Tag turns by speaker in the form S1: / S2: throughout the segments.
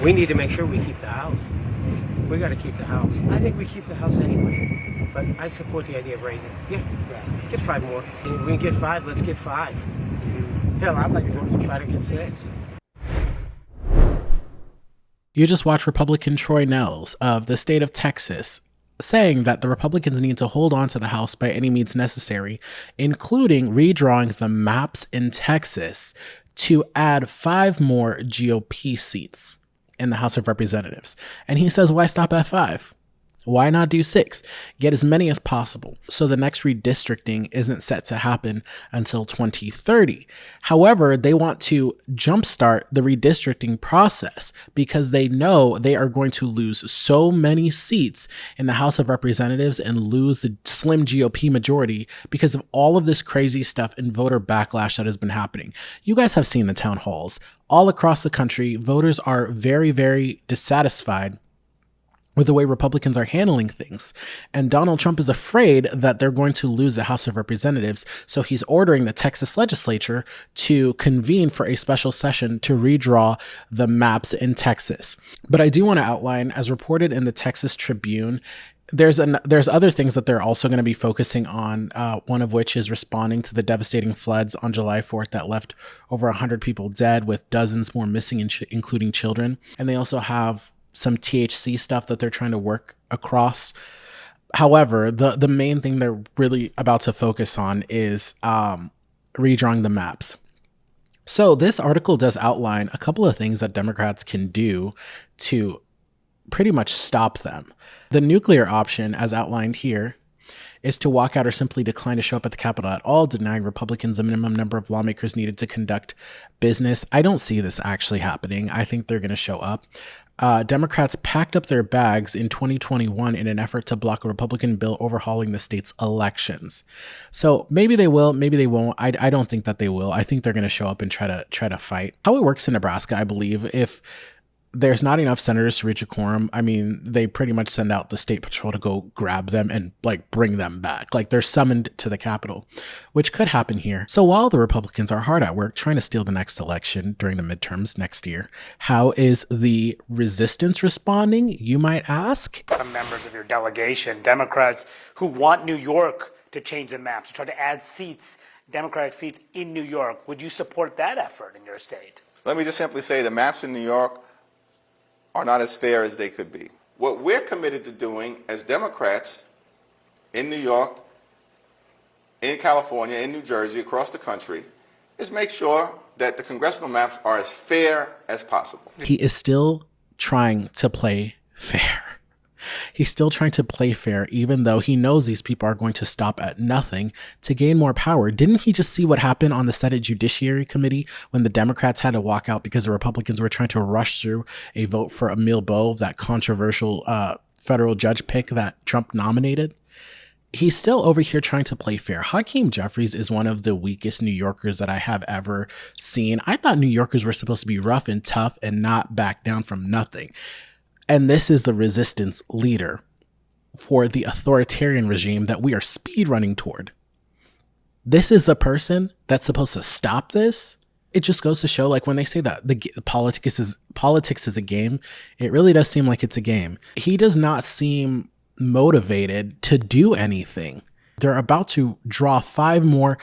S1: We need to make sure we keep the House. We got to keep the House. I think we keep the House anyway. But I support the idea of raising. Yeah, get 5 more. And if we can get 5, let's get 5. Hell, I'd like to go to try to get 6.
S2: You just watched Republican Troy Nehls of the state of Texas saying that the Republicans need to hold on to the House by any means necessary, including redrawing the maps in Texas to add 5 more GOP seats in the House of Representatives. And he says, why stop at 5? Why not do 6? Get as many as possible. So the next redistricting isn't set to happen until 2030. However, they want to jumpstart the redistricting process because they know they are going to lose so many seats in the House of Representatives and lose the slim GOP majority because of all of this crazy stuff and voter backlash that has been happening. You guys have seen the town halls all across the country. Voters are very, very dissatisfied with the way Republicans are handling things. And Donald Trump is afraid that they're going to lose the House of Representatives. So he's ordering the Texas legislature to convene for a special session to redraw the maps in Texas. But I do want to outline, as reported in the Texas Tribune, there's other things that they're also going to be focusing on, one of which is responding to the devastating floods on July 4th that left over 100 people dead with dozens more missing, including children. And they also have some THC stuff that they're trying to work across. However, the main thing they're really about to focus on is redrawing the maps. So this article does outline a couple of things that Democrats can do to pretty much stop them. The nuclear option, as outlined here, is to walk out or simply decline to show up at the Capitol at all, denying Republicans the minimum number of lawmakers needed to conduct business. I don't see this actually happening. I think they're going to show up. Democrats packed up their bags in 2021 in an effort to block a Republican bill overhauling the state's elections. So maybe they will, maybe they won't. I don't think that they will. I think they're going to show up and try to fight. How it works in Nebraska, I believe, if there's not enough senators to reach a quorum, I mean, they pretty much send out the state patrol to go grab them and like bring them back. Like they're summoned to the Capitol, which could happen here. So while the Republicans are hard at work trying to steal the next election during the midterms next year, how is the resistance responding, you might ask?
S3: Some members of your delegation, Democrats who want New York to change the maps, to try to add seats, Democratic seats in New York. Would you support that effort in your state?
S4: Let me just simply say the maps in New York are not as fair as they could be. What we're committed to doing as Democrats in New York, in California, in New Jersey, across the country, is make sure that the congressional maps are as fair as possible.
S2: He is still trying to play fair. He's still trying to play fair, even though he knows these people are going to stop at nothing to gain more power. Didn't he just see what happened on the Senate Judiciary Committee when the Democrats had to walk out because the Republicans were trying to rush through a vote for Emil Bove, that controversial federal judge pick that Trump nominated? He's still over here trying to play fair. Hakeem Jeffries is one of the weakest New Yorkers that I have ever seen. I thought New Yorkers were supposed to be rough and tough and not back down from nothing. And this is the resistance leader for the authoritarian regime that we are speed running toward. This is the person that's supposed to stop this. It just goes to show, like when they say that the politics is a game, it really does seem like it's a game. He does not seem motivated to do anything. They're about to draw 5 more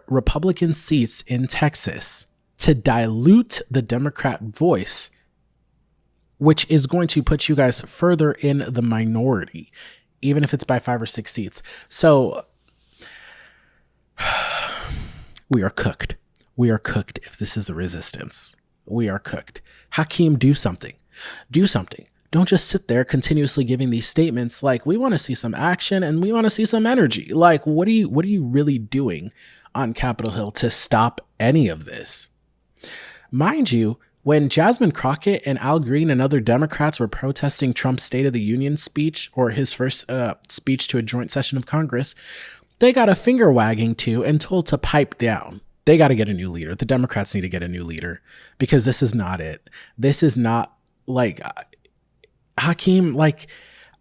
S2: Republican seats in Texas to dilute the Democrat voice, which is going to put you guys further in the minority, even if it's by 5 or 6 seats. So we are cooked. We are cooked if this is the resistance. We are cooked. Hakeem, do something. Do something. Don't just sit there continuously giving these statements like, we want to see some action and we want to see some energy. Like, what are you really doing on Capitol Hill to stop any of this? Mind you, when Jasmine Crockett and Al Green and other Democrats were protesting Trump's State of the Union speech, or his first speech to a joint session of Congress, they got a finger wagging to and told to pipe down. They got to get a new leader. The Democrats need to get a new leader because this is not it. This is not like Hakeem. Like,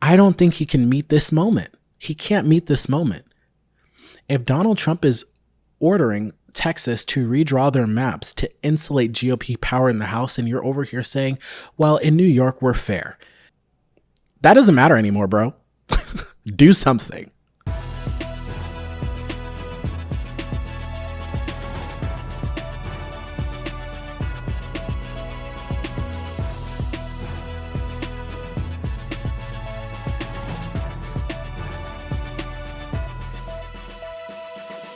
S2: I don't think he can meet this moment. He can't meet this moment. If Donald Trump is ordering Texas to redraw their maps to insulate GOP power in the House, and you're over here saying, well, in New York, we're fair. That doesn't matter anymore, bro. Do something.